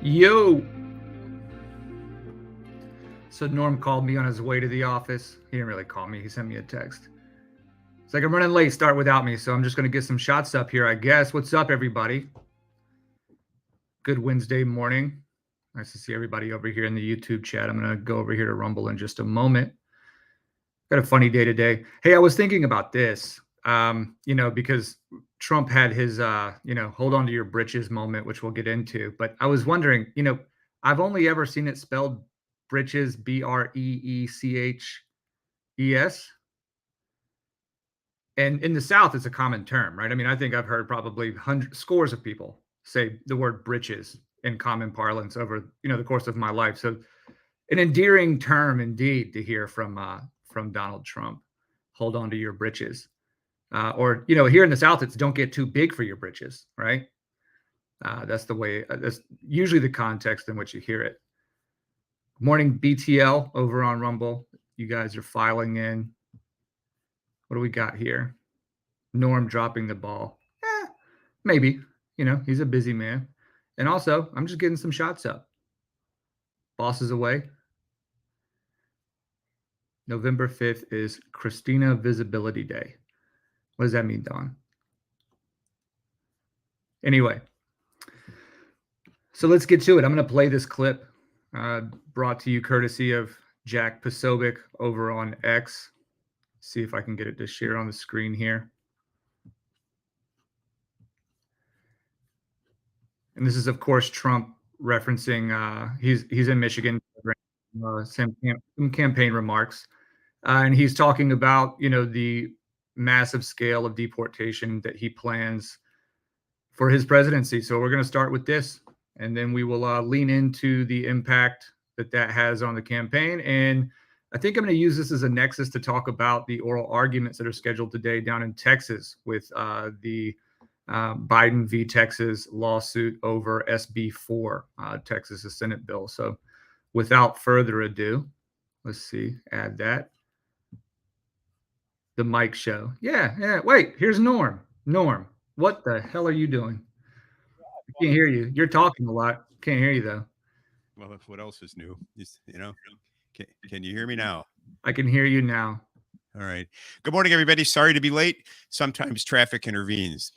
Yo. So Norm called me on his way to the office. He didn't really call me. He sent me a text. It's like, I'm running late. Start without me. So I'm just going to get some shots up here, I guess. What's up, everybody? Good Wednesday morning. Nice to see everybody over here in the YouTube chat. I'm going to go over here to Rumble in just a moment. Got a funny day today. Hey, I was thinking about this, because Trump had his, hold on to your britches moment, which we'll get into. But I was wondering, I've only ever seen it spelled Britches, Breeches. And in the South, it's a common term, right? I mean, I think I've heard probably scores of people say the word britches in common parlance over, the course of my life. So an endearing term indeed to hear from Donald Trump. Hold on to your britches. Or here in the South, it's don't get too big for your britches, right? That's the way, that's usually the context in which you hear it. Morning, BTL over on Rumble. You guys are filing in. What do we got here? Norm dropping the ball. Maybe. He's a busy man. And also, I'm just getting some shots up. Boss is away. November 5th is Christina Visibility Day. What does that mean, Don? Anyway, so let's get to it. I'm going to play this clip brought to you courtesy of Jack Posobiec over on X. See if I can get it to share on the screen here. And this is, of course, Trump referencing, he's in Michigan, some campaign remarks. And he's talking about, the massive scale of deportation that he plans for his presidency. So we're going to start with this, and then we will lean into the impact that has on the campaign. And I think I'm going to use this as a nexus to talk about the oral arguments that are scheduled today down in Texas with the Biden v. Texas lawsuit over SB4, Texas's Senate bill. So without further ado, let's see, add that. The Mike Show. Yeah. Wait, here's Norm. Norm, what the hell are you doing? I can't hear you. You're talking a lot. Can't hear you, though. Well, what else is new? Can you hear me now? I can hear you now. All right. Good morning, everybody. Sorry to be late. Sometimes traffic intervenes.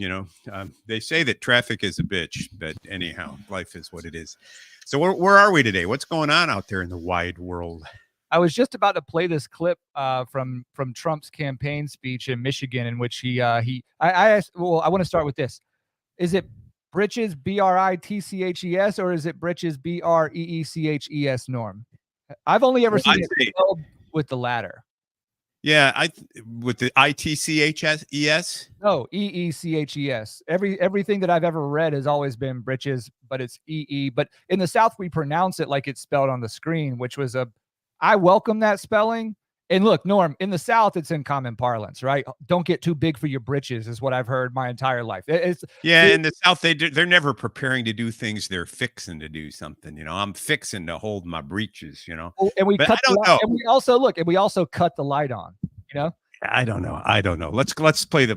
They say that traffic is a bitch, but anyhow, life is what it is. So where are we today? What's going on out there in the wide world? I was just about to play this clip from Trump's campaign speech in Michigan, in which I asked. Well, I want to start with this: is it Britches, Britches, or is it Britches, Breeches? Norm, I've only ever seen it spelled with the latter. Yeah, with the ITCHES. No, EECHES. Everything that I've ever read has always been Britches, but it's EE. But in the South, we pronounce it like it's spelled on the screen, which was I welcome that spelling. And look, Norm, in the South, it's in common parlance, right? Don't get too big for your britches is what I've heard my entire life. In the South, they're never preparing to do things. They're fixing to do something. I'm fixing to hold my breeches. And we cut and we also cut the light on. I don't know. Let's play the,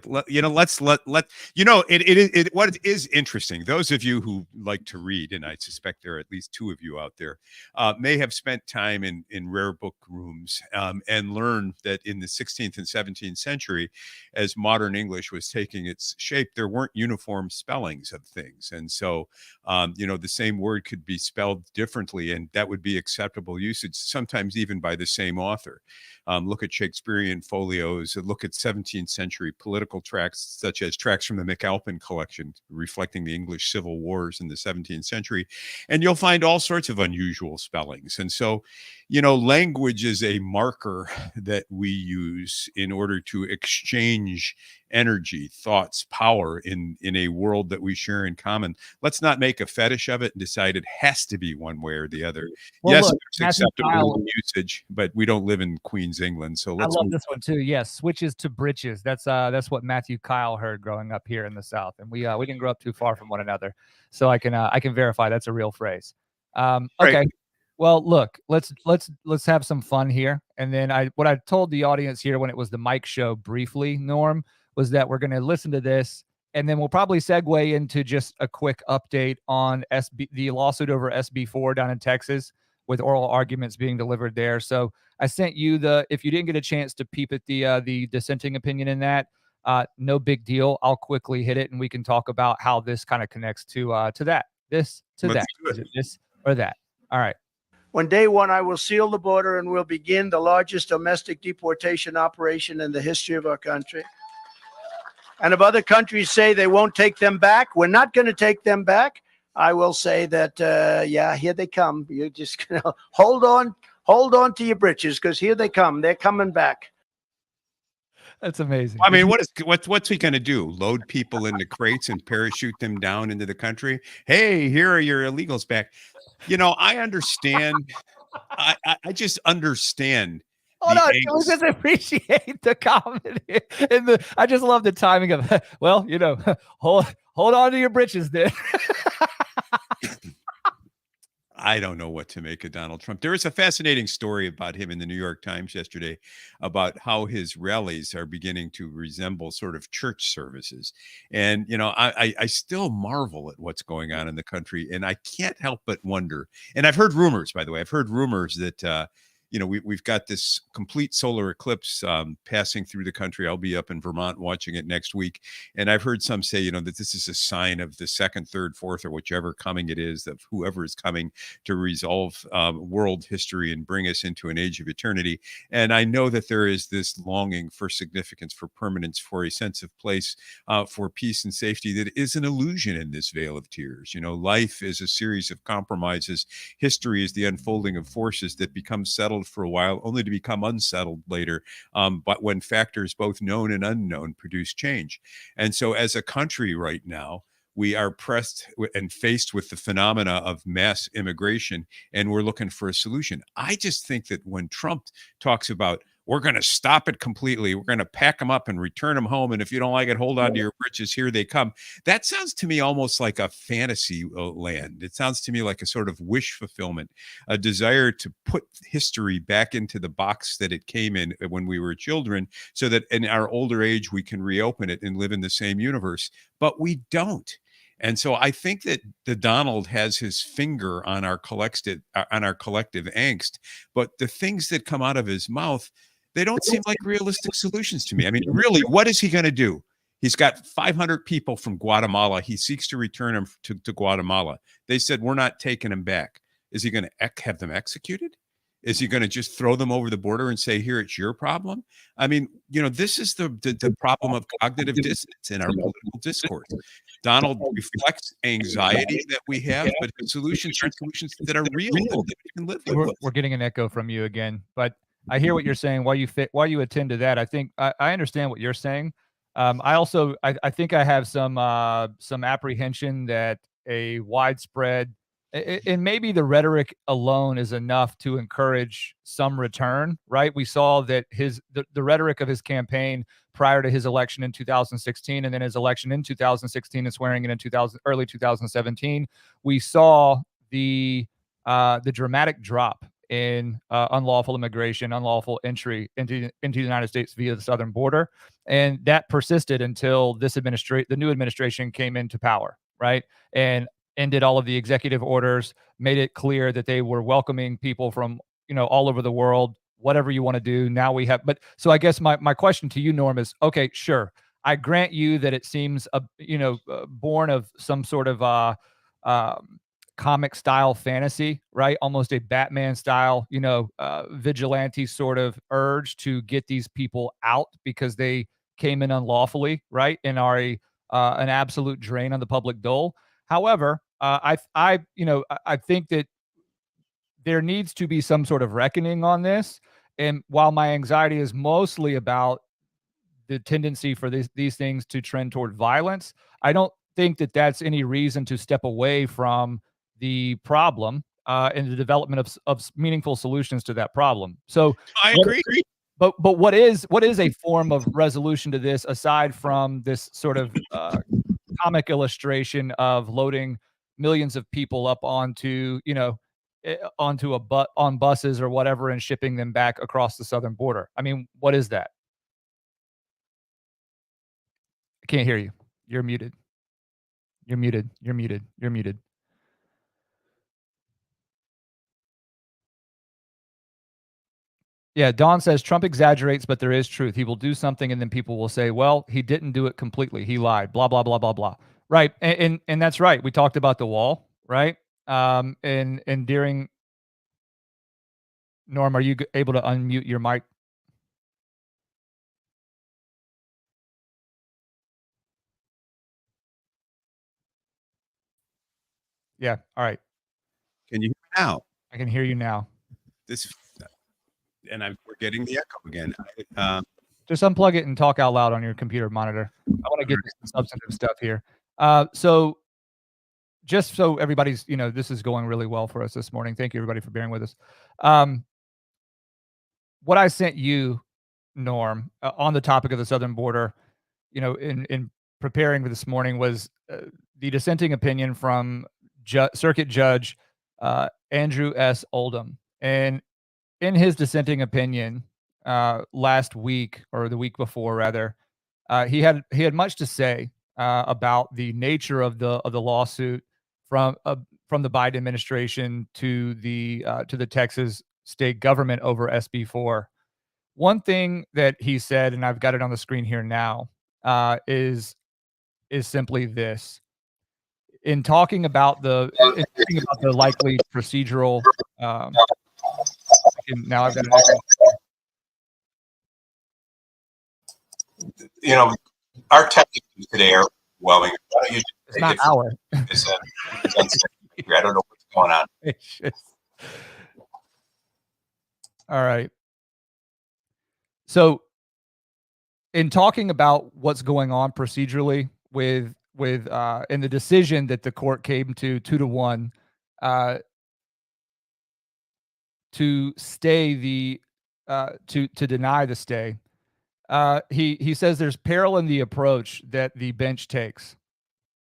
what is interesting. Those of you who like to read, and I suspect there are at least two of you out there, may have spent time in rare book rooms and learned that in the 16th and 17th century, as modern English was taking its shape, there weren't uniform spellings of things. And so, the same word could be spelled differently, and that would be acceptable usage, sometimes even by the same author. Look at Shakespearean folios, look at 17th century political tracts, such as tracts from the McAlpin collection, reflecting the English civil wars in the 17th century. And you'll find all sorts of unusual spellings. And so, language is a marker that we use in order to exchange energy, thoughts, power in a world that we share in common. Let's not make a fetish of it and decide it has to be one way or the other. Well, yes, look, it's acceptable usage, but we don't live in Queens, England. So let's. I love this one too. Yes, switches to britches. That's what Matthew Kyle heard growing up here in the South, and we didn't grow up too far from one another, so I can verify that's a real phrase. Okay. Right. Well, look, let's have some fun here. And then what I told the audience here when it was the Mike Show briefly, Norm, was that we're going to listen to this and then we'll probably segue into just a quick update on the lawsuit over SB4 down in Texas, with oral arguments being delivered there. So I sent you if you didn't get a chance to peep at the dissenting opinion in that, no big deal. I'll quickly hit it and we can talk about how this kind of connects to that. Let's do it. Is it this or that? All right. On day one, I will seal the border and will begin the largest domestic deportation operation in the history of our country. And if other countries say they won't take them back, we're not going to take them back. I will say that, yeah, here they come. You're just going to hold on to your britches, because here they come. They're coming back. That's amazing. I mean, what's he going to do? Load people into crates and parachute them down into the country? Hey, here are your illegals back. You know, I understand. I just understand. Hold on, can we just appreciate the comment? I just love the timing of, well, you know, hold on to your britches then. I don't know what to make of Donald Trump. There is a fascinating story about him in the New York Times yesterday about how his rallies are beginning to resemble sort of church services. And, you know, I still marvel at what's going on in the country, and I can't help but wonder. And I've heard rumors, by the way, that, you know, we've got this complete solar eclipse passing through the country. I'll be up in Vermont watching it next week. And I've heard some say, you know, that this is a sign of the second, third, fourth, or whichever coming it is, of whoever is coming to resolve world history and bring us into an age of eternity. And I know that there is this longing for significance, for permanence, for a sense of place, for peace and safety that is an illusion in this veil of tears. You know, life is a series of compromises. History is the unfolding of forces that become settled for a while, only to become unsettled later. But when factors both known and unknown produce change. And so as a country right now, we are pressed and faced with the phenomena of mass immigration, and we're looking for a solution. I just think that when Trump talks about, we're going to stop it completely, we're going to pack them up and return them home, and if you don't like it, hold on to your britches, here they come. That sounds to me almost like a fantasy land. It sounds to me like a sort of wish fulfillment, a desire to put history back into the box that it came in when we were children, so that in our older age, we can reopen it and live in the same universe. But we don't. And so I think that the Donald has his finger on our collective angst, but the things that come out of his mouth, they don't seem like realistic solutions to me. I mean, really, what is he going to do? He's got 500 people from Guatemala. He seeks to return them to Guatemala. They said, we're not taking them back. Is he going to have them executed? Is he going to just throw them over the border and say, here, it's your problem? I mean, you know, this is the problem of cognitive dissonance in our political discourse. Donald reflects anxiety that we have, but his solutions are solutions that are real and that we can live with. We're getting an echo from you again, but I hear what you're saying. While you attend to that, I think I understand what you're saying. I think I have some apprehension that a widespread, and maybe the rhetoric alone is enough to encourage some return, right? We saw that the rhetoric of his campaign prior to his election in 2016, and then his election in 2016 and swearing in early 2017, we saw the dramatic drop in unlawful immigration, unlawful entry into the United States via the southern border, and that persisted until the new administration came into power, right? And ended all of the executive orders, made it clear that they were welcoming people from, you know, all over the world, whatever you want to do. Now we have, but so I guess my question to you, Norm, is, okay, sure, I grant you that it seems, born of some sort of comic style fantasy, right? Almost a Batman style, vigilante sort of urge to get these people out because they came in unlawfully, right? And are an absolute drain on the public dole. However, I think that there needs to be some sort of reckoning on this. And while my anxiety is mostly about the tendency for these things to trend toward violence, I don't think that that's any reason to step away from the problem and the development of meaningful solutions to that problem. So I agree. But what is a form of resolution to this, aside from this sort of comic illustration of loading millions of people up onto on buses or whatever and shipping them back across the southern border? I mean, what is that? I can't hear you. You're muted. You're muted. You're muted. You're muted. Yeah, Don says Trump exaggerates, but there is truth. He will do something, and then people will say, "Well, he didn't do it completely. He lied." Blah blah blah blah blah. Right, and that's right. We talked about the wall, right? And during Norm, are you able to unmute your mic? Yeah. All right. Can you hear me now? I can hear you now. We're getting the echo again. Just unplug it and talk out loud on your computer monitor. I want to get to some substantive stuff here. So just so everybody's, this is going really well for us this morning. Thank you, everybody, for bearing with us. What I sent you, Norm, on the topic of the southern border, in preparing for this morning was the dissenting opinion from Circuit Judge Andrew S. Oldham. And in his dissenting opinion last week, or the week before rather, he had much to say about the nature of the lawsuit from the Biden administration to the Texas state government over SB4. One thing that he said, and I've got it on the screen here now, is simply this: in talking about the likely procedural. Now I've got an echo. Our techniques today are overwhelming. Why don't you it's not our. I don't know what's going on. All right. So, in talking about what's going on procedurally with in the decision that the court came to 2-1 to stay the to deny the stay, he says there's peril in the approach that the bench takes.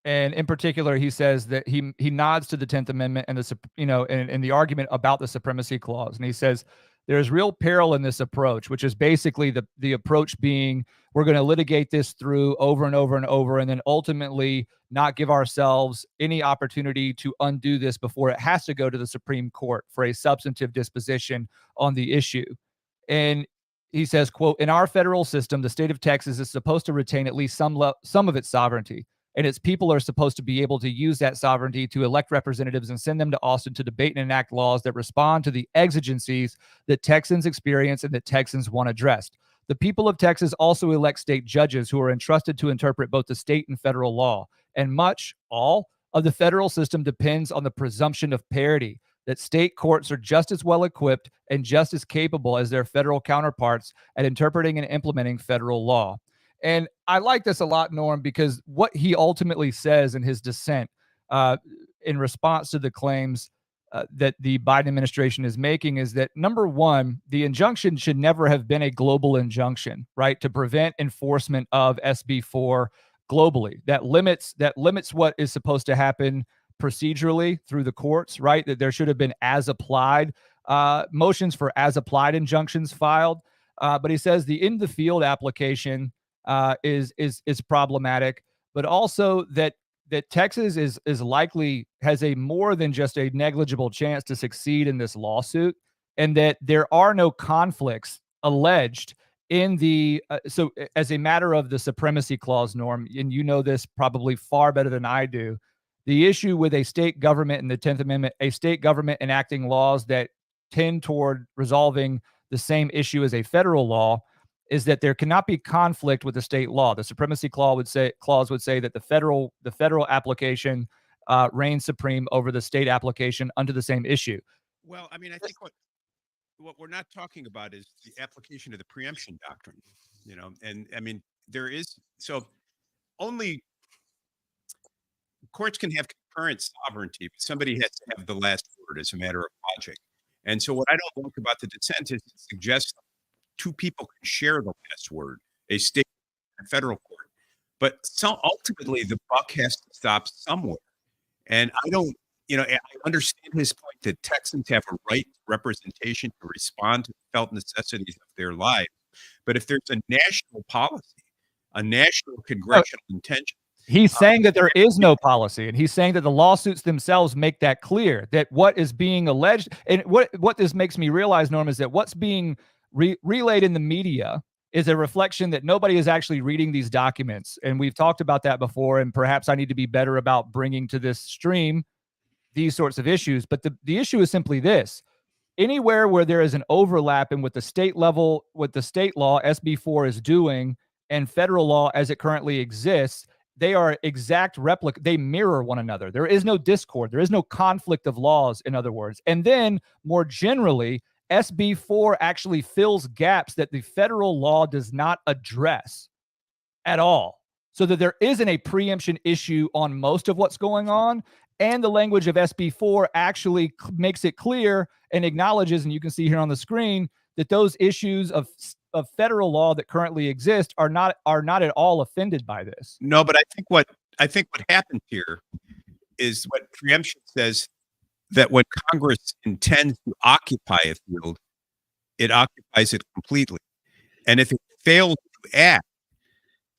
And in particular, he says that he nods to the 10th Amendment and and the argument about the supremacy clause. And he says there's real peril in this approach, which is basically the approach being we're going to litigate this through over and over and over, and then ultimately not give ourselves any opportunity to undo this before it has to go to the Supreme Court for a substantive disposition on the issue. And he says, quote, "In our federal system, the state of Texas is supposed to retain at least some of its sovereignty. And its people are supposed to be able to use that sovereignty to elect representatives and send them to Austin to debate and enact laws that respond to the exigencies that Texans experience and that Texans want addressed. The people of Texas also elect state judges who are entrusted to interpret both the state and federal law. And all of the federal system depends on the presumption of parity, that state courts are just as well equipped and just as capable as their federal counterparts at interpreting and implementing federal law." And I like this a lot, Norm, because what he ultimately says in his dissent in response to the claims that the Biden administration is making is that, number one, the injunction should never have been a global injunction, right, to prevent enforcement of SB4 globally. That limits what is supposed to happen procedurally through the courts, right, that there should have been as applied motions for as applied injunctions filed. But he says the in the field application is problematic, but also that Texas is likely has a more than just a negligible chance to succeed in this lawsuit, and that there are no conflicts alleged in the so as a matter of the supremacy clause, Norm, and you know this probably far better than I do. The issue with a state government in the 10th Amendment, a state government enacting laws that tend toward resolving the same issue as a federal law, is that there cannot be conflict with the state law. The supremacy clause would say that the federal application reigns supreme over the state application under the same issue. Well, I mean, I think what we're not talking about is the application of the preemption doctrine, and I mean, there is only courts can have concurrent sovereignty, but somebody has to have the last word as a matter of logic. And so what I don't like about the dissent is it suggests two people can share the last word, a state and a federal court. But ultimately, the buck has to stop somewhere. And I don't, I understand his point that Texans have a right to representation to respond to the felt necessities of their lives. But if there's a national policy, a national congressional intention He's saying that there is no policy, and he's saying that the lawsuits themselves make that clear, that what is being alleged, and what this makes me realize, Norm, is that what's being relayed in the media is a reflection that nobody is actually reading these documents. And we've talked about that before, and perhaps I need to be better about bringing to this stream these sorts of issues. But the issue is simply this. Anywhere where there is an overlap in what the state level, what the state law SB4 is doing, and federal law as it currently exists, they are exact replica. They mirror one another. There is no discord. There is no conflict of laws, in other words. And then more generally, SB4 actually fills gaps that the federal law does not address at all, so that there isn't a preemption issue on most of what's going on. And the language of SB4 actually makes it clear and acknowledges, and you can see here on the screen, that those issues of federal law that currently exist are not at all offended by this. No, but I think what happens here is what preemption says, that when Congress intends to occupy a field, it occupies it completely. And if it fails to act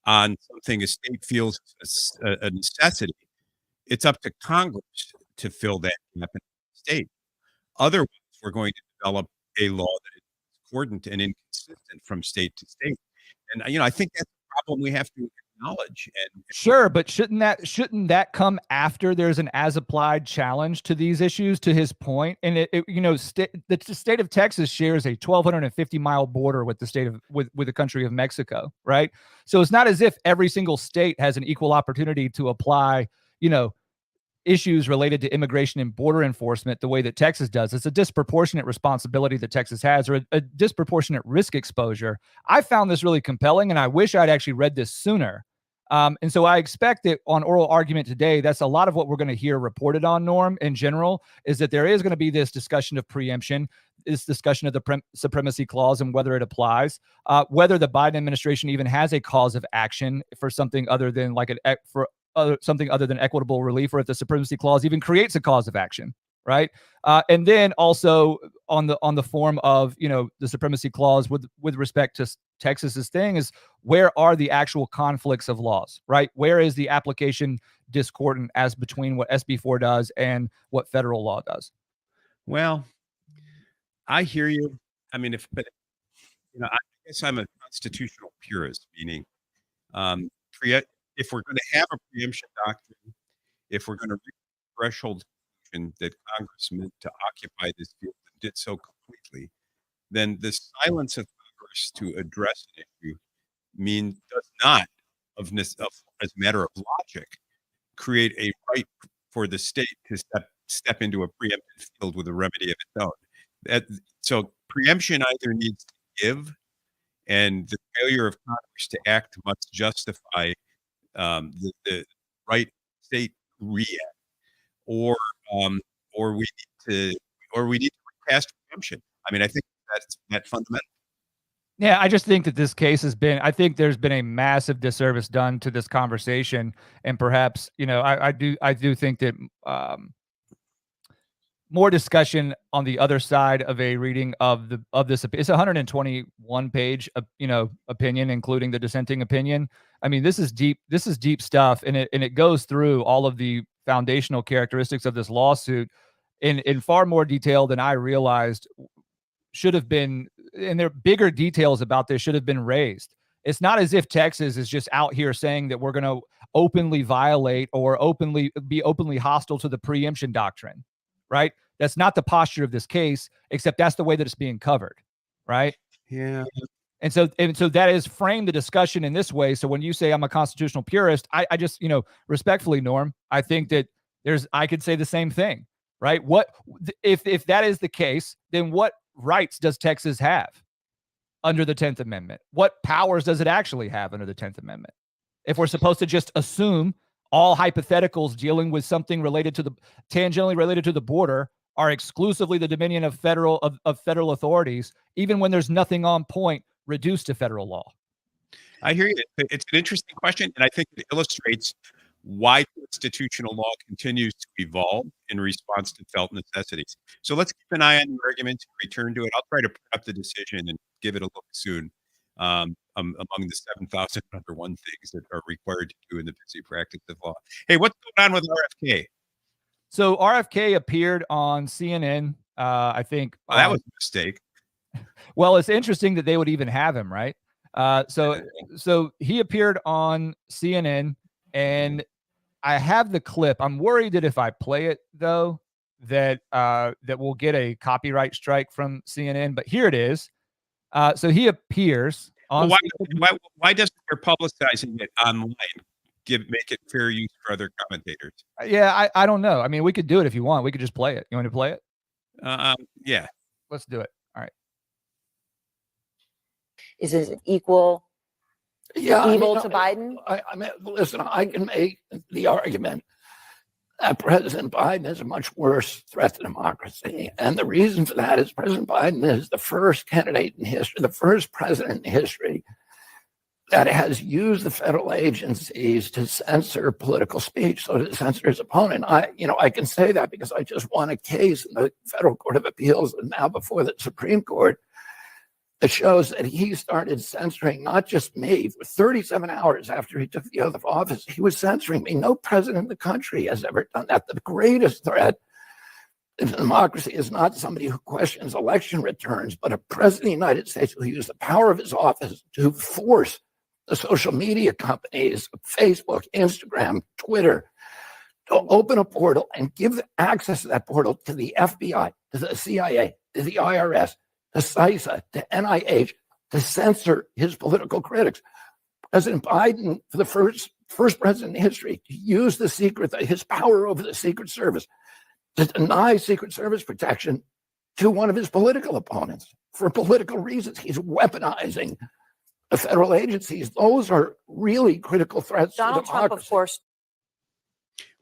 on something a state feels a necessity, it's up to Congress to fill that gap in the state. Otherwise, we're going to develop a law that is discordant and inconsistent from state to state. And I think that's a problem we have to acknowledge. And sure, but shouldn't that come after there's an as-applied challenge to these issues? To his point, and the state of Texas shares a 1,250-mile border with the state of with the country of Mexico, right? So it's not as if every single state has an equal opportunity to apply, issues related to immigration and border enforcement the way that Texas does. It's a disproportionate responsibility that Texas has, or a disproportionate risk exposure. I found this really compelling, and I wish I'd actually read this sooner. And so I expect that on oral argument today, that's a lot of what we're going to hear reported on, Norm, in general, is that there is going to be this discussion of preemption, this discussion of the supremacy clause and whether it applies, whether the Biden administration even has a cause of action for something other than something other than equitable relief, or if the supremacy clause even creates a cause of action, right? And then also on the form of the supremacy clause with respect to Texas's thing is, where are the actual conflicts of laws, right? Where is the application discordant as between what SB4 does and what federal law does? Well, I hear you. I mean, I guess I'm a constitutional purist, meaning if we're going to have a preemption doctrine, if we're going to reach the threshold conclusion that Congress meant to occupy this field and did so completely, then the silence of Congress to address an issue does not, as a matter of logic, create a right for the state to step into a preempted field with a remedy of its own. So preemption either needs to give, and the failure of Congress to act must justify the right state react, or we need to pass preemption. I mean, I think that's fundamental. Yeah, I just think that this case I think there's been a massive disservice done to this conversation, and perhaps I do think that more discussion on the other side of a reading of this. It's a 121 page opinion, including the dissenting opinion. I mean, this is deep stuff, and it goes through all of the foundational characteristics of this lawsuit in far more detail than I realized should have been, and there are bigger details about this should have been raised. It's not as if Texas is just out here saying that we're going to openly violate or be openly hostile to the preemption doctrine, right? That's not the posture of this case, except that's the way that it's being covered, right? Yeah. And so that is framed the discussion in this way. So when you say I'm a constitutional purist, I just, respectfully, Norm, I think that I could say the same thing, right? If that is the case, then what rights does Texas have under the 10th Amendment? What powers does it actually have under the 10th Amendment? If we're supposed to just assume all hypotheticals dealing with something tangentially related to the border are exclusively the dominion of federal authorities, even when there's nothing on point reduced to federal law. I hear you. It's an interesting question, and I think it illustrates why constitutional law continues to evolve in response to felt necessities. So let's keep an eye on the argument and return to it. I'll try to put up the decision and give it a look soon. among the 7,001 things that are required to do in the busy practice of law. Hey, what's going on with RFK? So RFK appeared on CNN, I think. Well, that was a mistake. Well, it's interesting that they would even have him, right? So he appeared on CNN, and I have the clip. I'm worried that if I play it, though, that we'll get a copyright strike from CNN. But here it is. So he appears on. Well, why doesn't their publicizing it online make it fair use for other commentators? Yeah, I don't know. I mean, we could do it if you want. We could just play it. You want to play it? Yeah. Let's do it. All right. Is it equal evil to Biden? I mean, listen, I can make the argument that President Biden is a much worse threat to democracy. And the reason for that is President Biden is the first candidate in history, the first president in history that has used the federal agencies to censor political speech, so to censor his opponent. I can say that because I just won a case in the Federal Court of Appeals and now before the Supreme Court. It shows that he started censoring not just me for 37 hours after he took the oath of office. He was censoring me. No president in the country has ever done that. The greatest threat to democracy is not somebody who questions election returns, but a president of the United States who used the power of his office to force the social media companies, Facebook, Instagram, Twitter, to open a portal and give access to that portal to the FBI, to the CIA, to the IRS, to CISA, to NIH, to censor his political critics. President Biden, for the first president in history, to use his power over the Secret Service to deny Secret Service protection to one of his political opponents for political reasons. He's weaponizing the federal agencies. Those are really critical threats to Donald democracy. Trump, of course.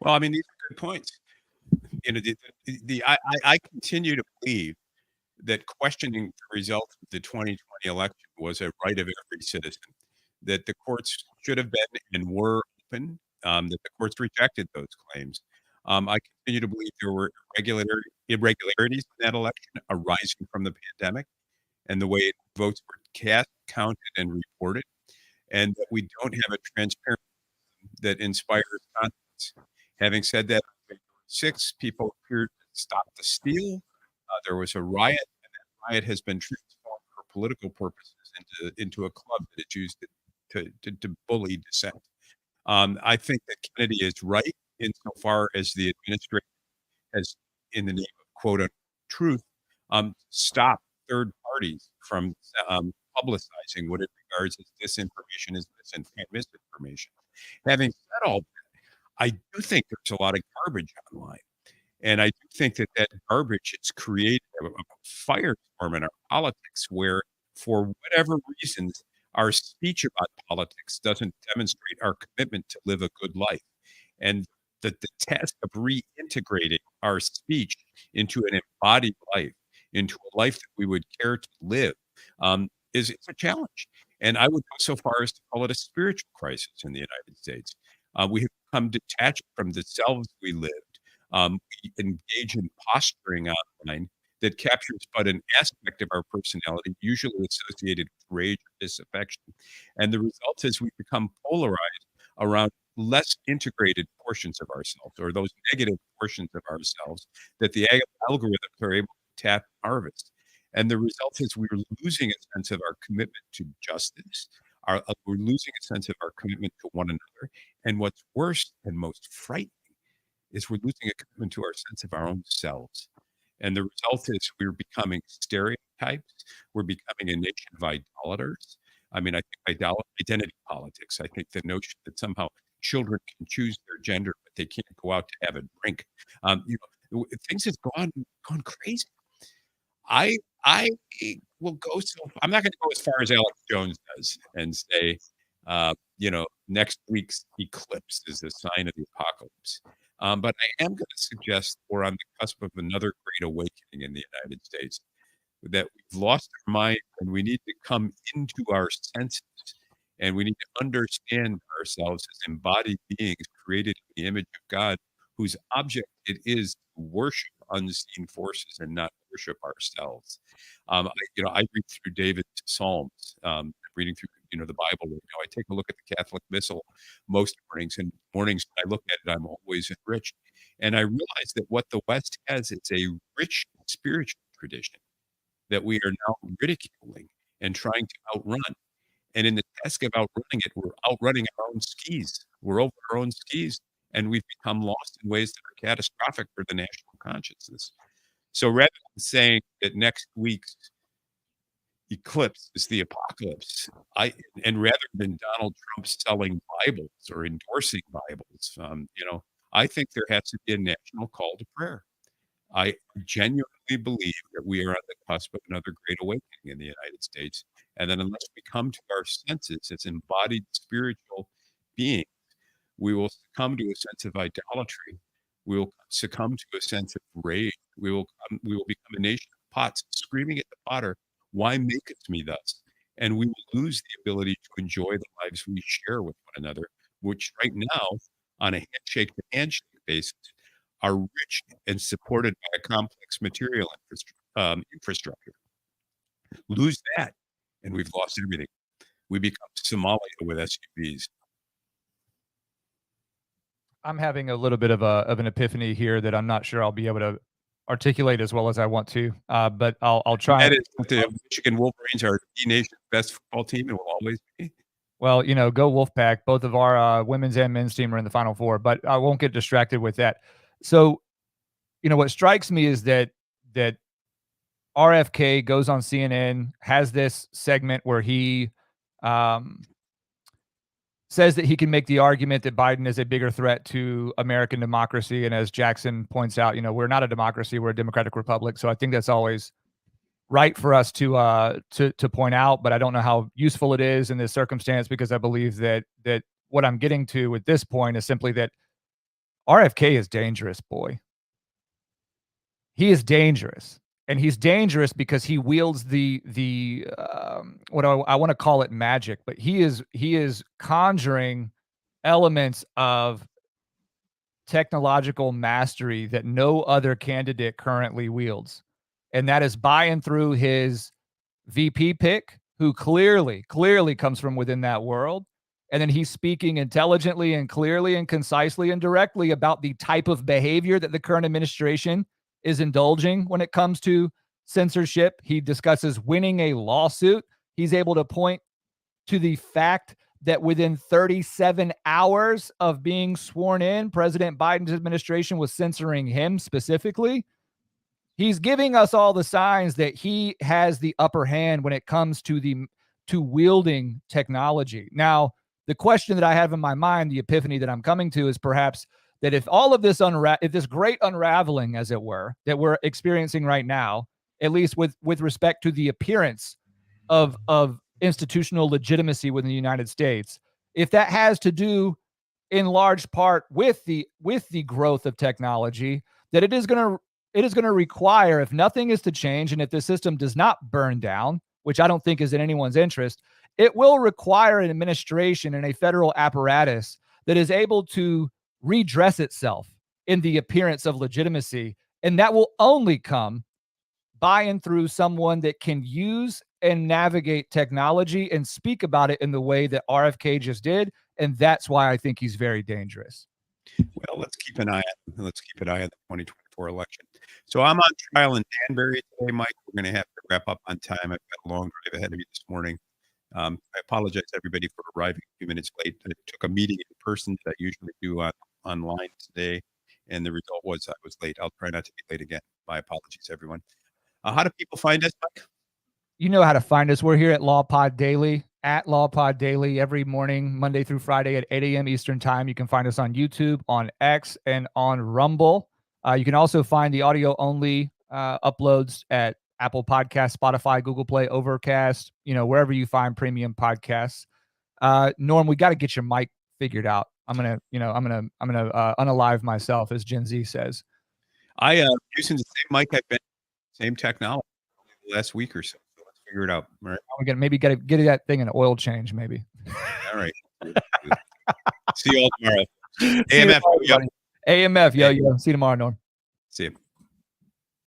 Well, I mean, these are good points. I continue to believe that questioning the results of the 2020 election was a right of every citizen, that the courts should have been and were open, that the courts rejected those claims. I continue to believe there were irregularities in that election arising from the pandemic and the way votes were cast, counted, and reported, and that we don't have a transparency that inspires confidence. Having said that, on February 6th, people appeared to stop the steal. There was a riot, and that riot has been transformed for political purposes into a club that is used to bully dissent. I think that Kennedy is right insofar as the administration has, in the name of quote truth, stopped third parties from publicizing what it regards as disinformation, misinformation. Having said all that, I do think there's a lot of garbage online. And I do think that garbage has created a firestorm in our politics where, for whatever reasons, our speech about politics doesn't demonstrate our commitment to live a good life. And that the task of reintegrating our speech into an embodied life, into a life that we would care to live, is a challenge. And I would go so far as to call it a spiritual crisis in the United States. We have become detached from the selves we lived. We engage in posturing online that captures but an aspect of our personality, usually associated with rage or disaffection. And the result is we become polarized around less integrated portions of ourselves, or those negative portions of ourselves that the algorithms are able to tap and harvest. And the result is we're losing a sense of our commitment to justice. We're losing a sense of our commitment to one another. And what's worse and most frightening is we're losing a commitment to our sense of our own selves. And the result is we're becoming stereotypes. We're becoming a nation of idolaters. I mean, I think identity politics. I think the notion that somehow children can choose their gender, but they can't go out to have a drink. Things have gone crazy. I will go I'm not going to go as far as Alex Jones does and say, next week's eclipse is a sign of the apocalypse. But I am going to suggest we're on the cusp of another great awakening in the United States, that we've lost our mind and we need to come into our senses, and we need to understand ourselves as embodied beings created in the image of God, whose object it is to worship unseen forces and not worship ourselves. I read through David's Psalms, reading through, the Bible right now. I take a look at the Catholic Missal most mornings, and mornings when I look at it, I'm always enriched. And I realize that what the West has is a rich spiritual tradition that we are now ridiculing and trying to outrun. And in the task of outrunning it, we're outrunning our own skis. We're over our own skis, and we've become lost in ways that are catastrophic for the national consciousness. So rather than saying that next week's eclipse is the apocalypse, and rather than Donald Trump selling Bibles or endorsing Bibles, I think there has to be a national call to prayer. I genuinely believe that we are on the cusp of another great awakening in the United States. And that unless we come to our senses as embodied spiritual beings, we will succumb to a sense of idolatry. We will succumb to a sense of rage. We will become a nation of pots, screaming at the potter, "Why makest me thus?" And we will lose the ability to enjoy the lives we share with one another, which right now, on a handshake to handshake basis, are rich and supported by a complex material infrastructure. Lose that, and we've lost everything. We become Somalia with SUVs. I'm having a little bit of an epiphany here that I'm not sure I'll be able to articulate as well as I want to, but I'll try. That is, the Michigan Wolverines are the nation's best football team and will always be. Well, go Wolfpack. Both of our women's and men's team are in the Final Four, but I won't get distracted with that. So, what strikes me is that RFK goes on CNN, has this segment where he says that he can make the argument that Biden is a bigger threat to American democracy. And as Jackson points out, we're not a democracy, we're a democratic republic. So I think that's always right for us to point out, but I don't know how useful it is in this circumstance, because I believe that what I'm getting to at this point is simply that RFK is dangerous, boy. He is dangerous. And he's dangerous because he wields the what I want to call it magic, but he is conjuring elements of technological mastery that no other candidate currently wields. And that is by and through his VP pick, who clearly comes from within that world. And then he's speaking intelligently and clearly and concisely and directly about the type of behavior that the current administration is indulging when it comes to censorship. He discusses winning a lawsuit. He's able to point to the fact that within 37 hours of being sworn in, President Biden's administration was censoring him specifically. He's giving us all the signs that he has the upper hand when it comes to wielding technology. Now, the question that I have in my mind, the epiphany that I'm coming to, is perhaps that if all of this if this great unraveling, as it were, that we're experiencing right now, at least with respect to the appearance of institutional legitimacy within the United States, if that has to do in large part with the growth of technology, that it is going to require, if nothing is to change and if the system does not burn down, which I don't think is in anyone's interest, it will require an administration and a federal apparatus that is able to redress itself in the appearance of legitimacy. And that will only come by and through someone that can use and navigate technology and speak about it in the way that RFK just did. And that's why I think he's very dangerous. Well, let's keep an eye on the 2024 election. So I'm on trial in Danbury today, Mike. We're going to have to wrap up on time. I've got a long drive ahead of me this morning. I apologize to everybody for arriving a few minutes late. I took a meeting in person that I usually do online today, and the result was I was late. I'll try not to be late again. My apologies, everyone. How do people find us, Mike? You know how to find us. We're here at Law Pod Daily, at Law Pod Daily, every morning, Monday through Friday at 8 a.m. Eastern Time. You can find us on YouTube, on X, and on Rumble. You can also find the audio-only uploads at Apple Podcasts, Spotify, Google Play, Overcast, wherever you find premium podcasts. Norm, we got to get your mic figured out. I'm gonna unalive myself, as Gen Z says. I using the same mic I've been, same technology the last week or so. So let's figure it out. All right. We maybe got to get that thing an oil change, maybe. All right. See you all tomorrow. AMF. AMF, yo. See you tomorrow, Norm. See you.